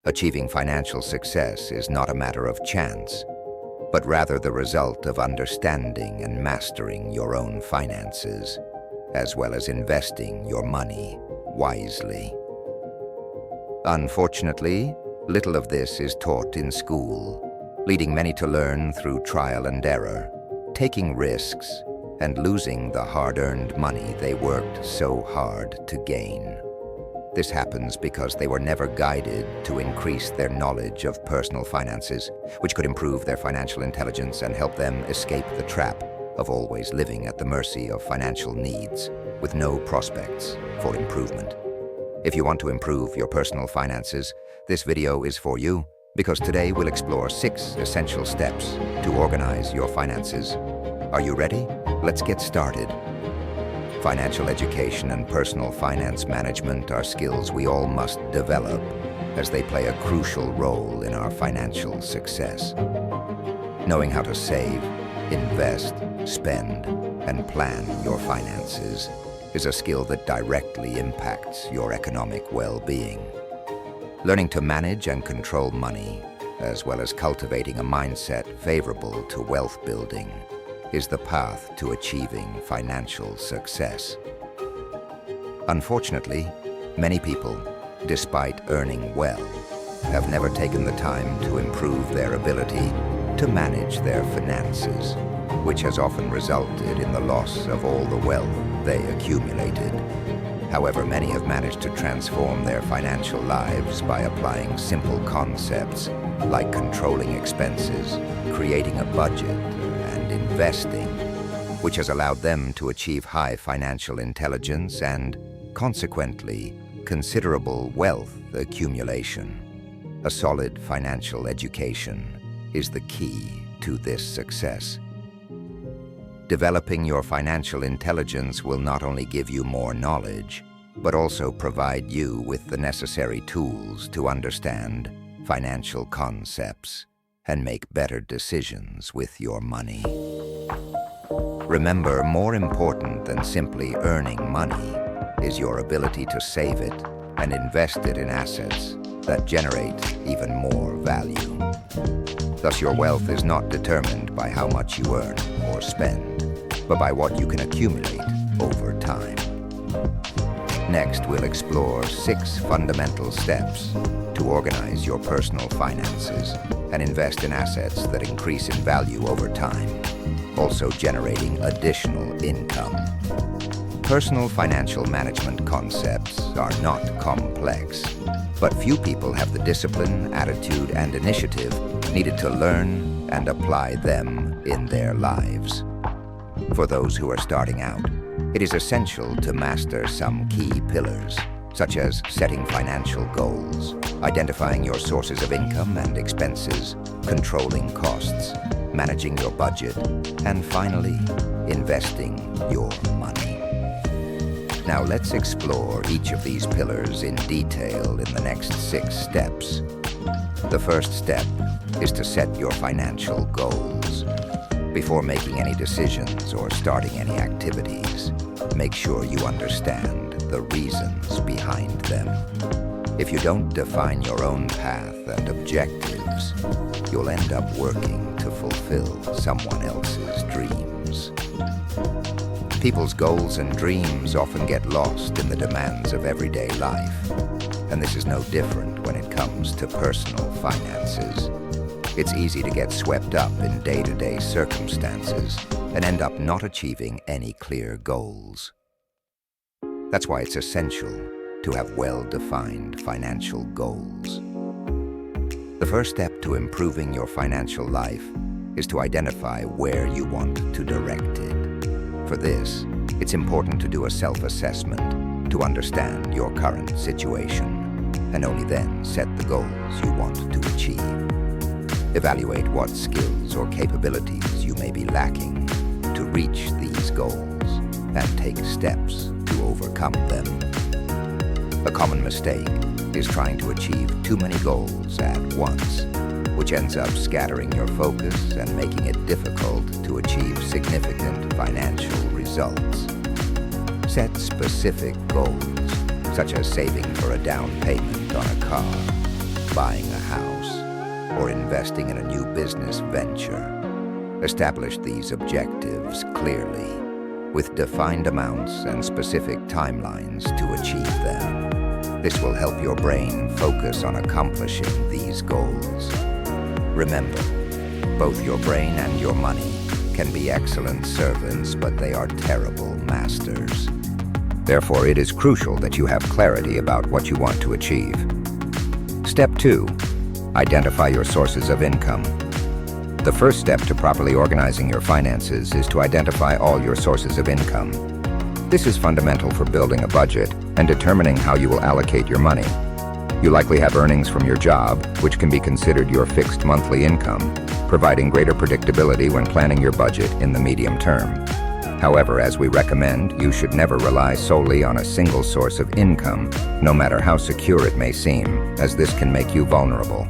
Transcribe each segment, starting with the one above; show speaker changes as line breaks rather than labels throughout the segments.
Achieving financial success is not a matter of chance, but rather the result of understanding and mastering your own finances, as well as investing your money wisely. Unfortunately, little of this is taught in school, leading many to learn through trial and error, taking risks, and losing the hard-earned money they worked so hard to gain. This happens because they were never guided to increase their knowledge of personal finances, which could improve their financial intelligence and help them escape the trap of always living at the mercy of financial needs, with no prospects for improvement. If you want to improve your personal finances, this video is for you, because today we'll explore 6 essential steps to organize your finances. Are you ready? Let's get started. Financial education and personal finance management are skills we all must develop, as they play a crucial role in our financial success. Knowing how to save, invest, spend, and plan your finances is a skill that directly impacts your economic well-being. Learning to manage and control money, as well as cultivating a mindset favorable to wealth building, is the path to achieving financial success. Unfortunately, many people, despite earning well, have never taken the time to improve their ability to manage their finances, which has often resulted in the loss of all the wealth they accumulated. However, many have managed to transform their financial lives by applying simple concepts like controlling expenses, creating a budget, and investing, which has allowed them to achieve high financial intelligence and, consequently, considerable wealth accumulation. A solid financial education is the key to this success. Developing your financial intelligence will not only give you more knowledge, but also provide you with the necessary tools to understand financial concepts and make better decisions with your money. Remember, more important than simply earning money is your ability to save it and invest it in assets that generate even more value. Thus, your wealth is not determined by how much you earn or spend, but by what you can accumulate over time. Next, we'll explore 6 fundamental steps to organize your personal finances and invest in assets that increase in value over time, also generating additional income. Personal financial management concepts are not complex, but few people have the discipline, attitude, and initiative needed to learn and apply them in their lives. For those who are starting out, it is essential to master some key pillars, such as setting financial goals, identifying your sources of income and expenses, controlling costs, managing your budget, and finally, investing your money. Now let's explore each of these pillars in detail in the next 6 steps. The first step is to set your financial goals. Before making any decisions or starting any activities, make sure you understand the reasons behind them. If you don't define your own path and objectives, you'll end up working to fulfill someone else's dreams. People's goals and dreams often get lost in the demands of everyday life, and this is no different when it comes to personal finances. It's easy to get swept up in day-to-day circumstances and end up not achieving any clear goals. That's why it's essential to have well-defined financial goals. The first step to improving your financial life is to identify where you want to direct it. For this, it's important to do a self-assessment to understand your current situation, and only then set the goals you want to achieve. Evaluate what skills or capabilities you may be lacking to reach these goals and take steps to overcome them. A common mistake is trying to achieve too many goals at once, which ends up scattering your focus and making it difficult to achieve significant financial results. Set specific goals, such as saving for a down payment on a car, buying a house or investing in a new business venture. Establish these objectives clearly, with defined amounts and specific timelines to achieve them. This will help your brain focus on accomplishing these goals. Remember, both your brain and your money can be excellent servants, but they are terrible masters. Therefore, it is crucial that you have clarity about what you want to achieve. Step 2. Identify your sources of income. The first step to properly organizing your finances is to identify all your sources of income. This is fundamental for building a budget and determining how you will allocate your money. You likely have earnings from your job, which can be considered your fixed monthly income, providing greater predictability when planning your budget in the medium term. However, as we recommend, you should never rely solely on a single source of income, no matter how secure it may seem, as this can make you vulnerable.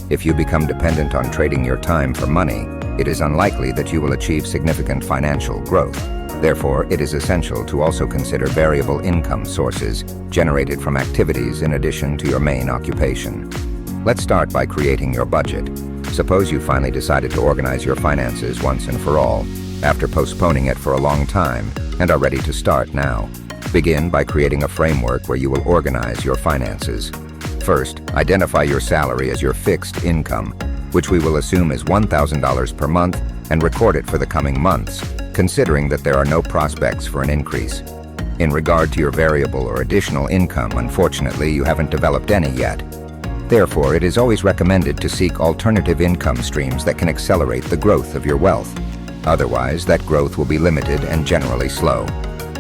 If you become dependent on trading your time for money, it is unlikely that you will achieve significant financial growth. Therefore, it is essential to also consider variable income sources generated from activities in addition to your main occupation. Let's start by creating your budget. Suppose you finally decided to organize your finances once and for all, after postponing it for a long time, and are ready to start now. Begin by creating a framework where you will organize your finances. First, identify your salary as your fixed income, which we will assume is $1,000 per month, and record it for the coming months, considering that there are no prospects for an increase. In regard to your variable or additional income, unfortunately, you haven't developed any yet. Therefore, it is always recommended to seek alternative income streams that can accelerate the growth of your wealth. Otherwise, that growth will be limited and generally slow.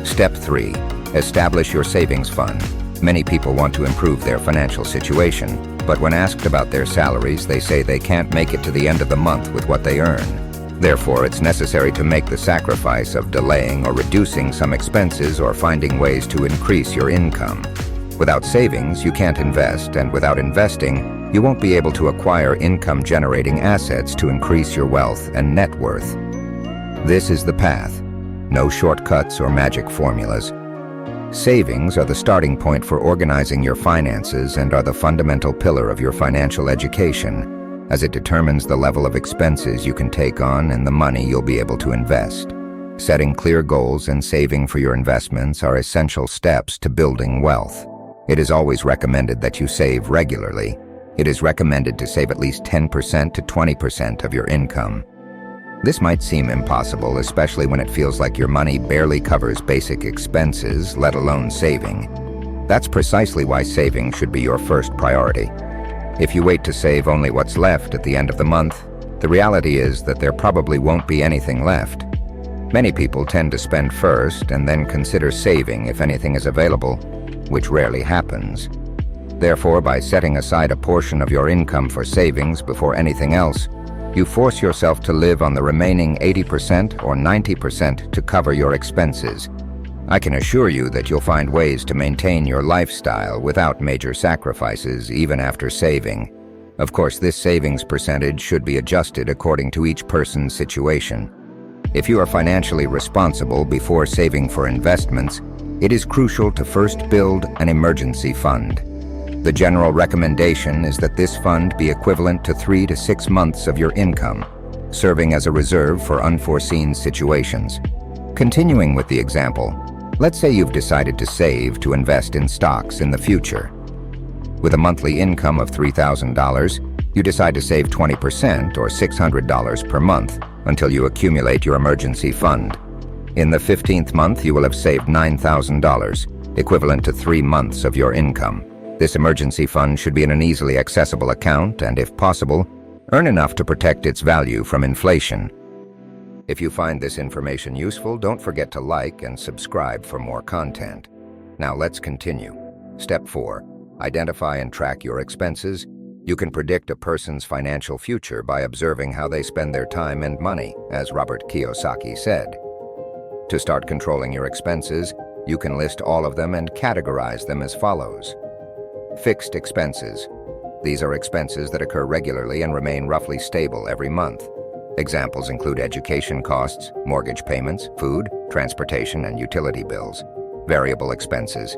Step 3. Establish your savings fund. Many people want to improve their financial situation, but when asked about their salaries, they say they can't make it to the end of the month with what they earn. Therefore, it's necessary to make the sacrifice of delaying or reducing some expenses or finding ways to increase your income. Without savings, you can't invest, and without investing, you won't be able to acquire income-generating assets to increase your wealth and net worth. This is the path. No shortcuts or magic formulas. Savings are the starting point for organizing your finances and are the fundamental pillar of your financial education, as it determines the level of expenses you can take on and the money you'll be able to invest. Setting clear goals and saving for your investments are essential steps to building wealth. It is always recommended that you save regularly. It is recommended to save at least 10% to 20% of your income. This might seem impossible, especially when it feels like your money barely covers basic expenses, let alone saving. That's precisely why saving should be your first priority. If you wait to save only what's left at the end of the month, the reality is that there probably won't be anything left. Many people tend to spend first and then consider saving if anything is available, which rarely happens. Therefore, by setting aside a portion of your income for savings before anything else, you force yourself to live on the remaining 80% or 90% to cover your expenses. I can assure you that you'll find ways to maintain your lifestyle without major sacrifices, even after saving. Of course, this savings percentage should be adjusted according to each person's situation. If you are financially responsible before saving for investments, it is crucial to first build an emergency fund. The general recommendation is that this fund be equivalent to 3 to 6 months of your income, serving as a reserve for unforeseen situations. Continuing with the example, let's say you've decided to save to invest in stocks in the future. With a monthly income of $3,000, you decide to save 20% or $600 per month until you accumulate your emergency fund. In the 15th month, you will have saved $9,000, equivalent to 3 months of your income. This emergency fund should be in an easily accessible account and, if possible, earn enough to protect its value from inflation. If you find this information useful, don't forget to like and subscribe for more content. Now let's continue. Step 4. Identify and track your expenses. You can predict a person's financial future by observing how they spend their time and money, as Robert Kiyosaki said. To start controlling your expenses, you can list all of them and categorize them as follows. Fixed expenses. These are expenses that occur regularly and remain roughly stable every month. Examples include education costs, mortgage payments, food, transportation, and utility bills. Variable expenses.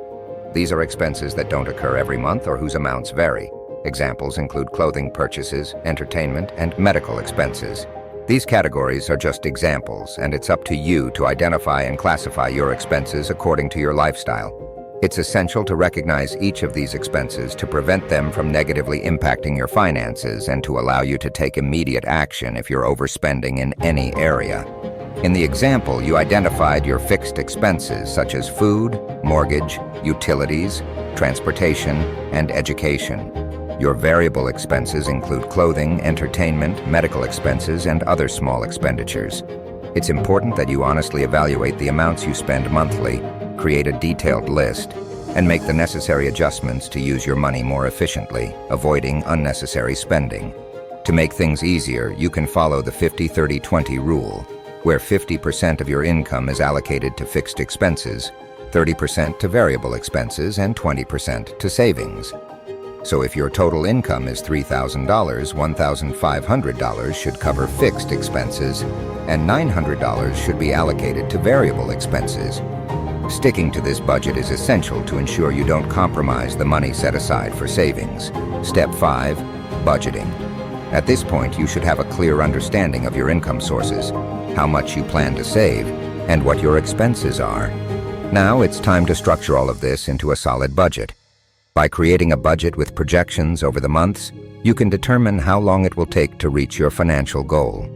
These are expenses that don't occur every month or whose amounts vary. Examples include clothing purchases, entertainment, and medical expenses. These categories are just examples, and it's up to you to identify and classify your expenses according to your lifestyle. It's essential to recognize each of these expenses to prevent them from negatively impacting your finances and to allow you to take immediate action if you're overspending in any area. In the example, you identified your fixed expenses such as food, mortgage, utilities, transportation, and education. Your variable expenses include clothing, entertainment, medical expenses, and other small expenditures. It's important that you honestly evaluate the amounts you spend monthly, create a detailed list, and make the necessary adjustments to use your money more efficiently, avoiding unnecessary spending. To make things easier, you can follow the 50-30-20 rule, where 50% of your income is allocated to fixed expenses, 30% to variable expenses, and 20% to savings. So if your total income is $3,000, $1,500 should cover fixed expenses, and $900 should be allocated to variable expenses. Sticking to this budget is essential to ensure you don't compromise the money set aside for savings. Step 5. Budgeting. At this point, you should have a clear understanding of your income sources, how much you plan to save, and what your expenses are. Now it's time to structure all of this into a solid budget. By creating a budget with projections over the months, you can determine how long it will take to reach your financial goal.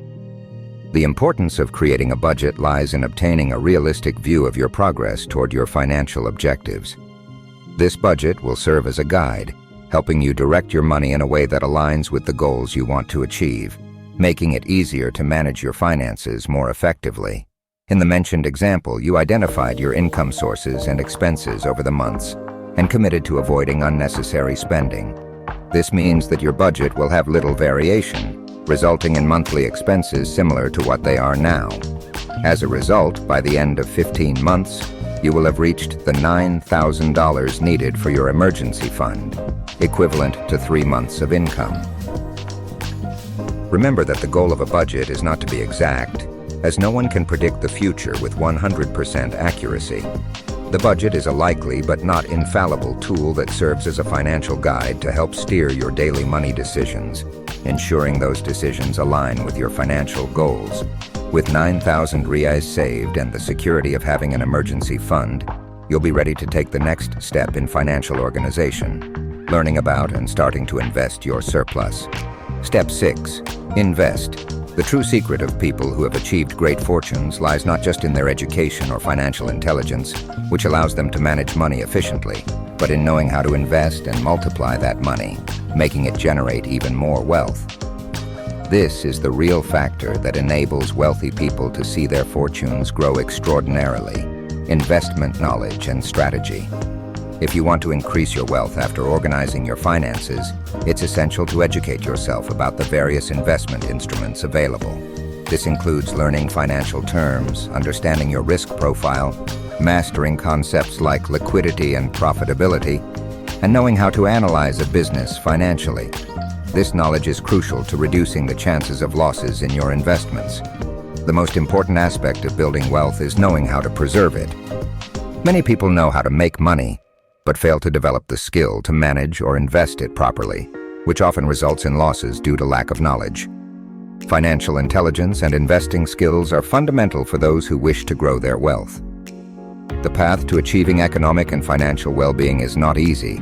The importance of creating a budget lies in obtaining a realistic view of your progress toward your financial objectives. This budget will serve as a guide, helping you direct your money in a way that aligns with the goals you want to achieve, making it easier to manage your finances more effectively. In the mentioned example, you identified your income sources and expenses over the months and committed to avoiding unnecessary spending. This means that your budget will have little variation, resulting in monthly expenses similar to what they are now. As a result, by the end of 15 months, you will have reached the $9,000 needed for your emergency fund, equivalent to 3 months of income. Remember that the goal of a budget is not to be exact, as no one can predict the future with 100% accuracy. The budget is a likely but not infallible tool that serves as a financial guide to help steer your daily money decisions, ensuring those decisions align with your financial goals. With 9,000 reais saved and the security of having an emergency fund, you'll be ready to take the next step in financial organization, learning about and starting to invest your surplus. Step 6. Invest. The true secret of people who have achieved great fortunes lies not just in their education or financial intelligence, which allows them to manage money efficiently, but in knowing how to invest and multiply that money, making it generate even more wealth. This is the real factor that enables wealthy people to see their fortunes grow extraordinarily: investment knowledge and strategy. If you want to increase your wealth after organizing your finances, it's essential to educate yourself about the various investment instruments available. This includes learning financial terms, understanding your risk profile, mastering concepts like liquidity and profitability, and knowing how to analyze a business financially. This knowledge is crucial to reducing the chances of losses in your investments. The most important aspect of building wealth is knowing how to preserve it. Many people know how to make money, but fail to develop the skill to manage or invest it properly, which often results in losses due to lack of knowledge. Financial intelligence and investing skills are fundamental for those who wish to grow their wealth. The path to achieving economic and financial well-being is not easy,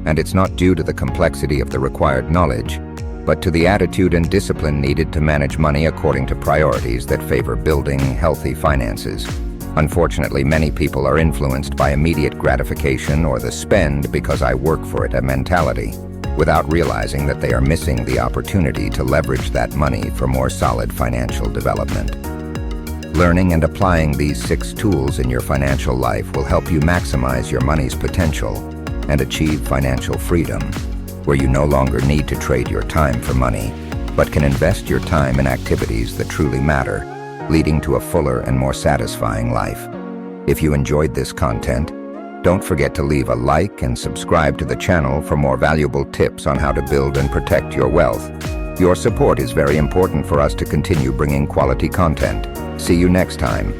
and it's not due to the complexity of the required knowledge, but to the attitude and discipline needed to manage money according to priorities that favor building healthy finances. Unfortunately, many people are influenced by immediate gratification or the spend because I work for it mentality, without realizing that they are missing the opportunity to leverage that money for more solid financial development. Learning and applying these 6 tools in your financial life will help you maximize your money's potential and achieve financial freedom, where you no longer need to trade your time for money, but can invest your time in activities that truly matter, leading to a fuller and more satisfying life. If you enjoyed this content, don't forget to leave a like and subscribe to the channel for more valuable tips on how to build and protect your wealth. Your support is very important for us to continue bringing quality content. See you next time.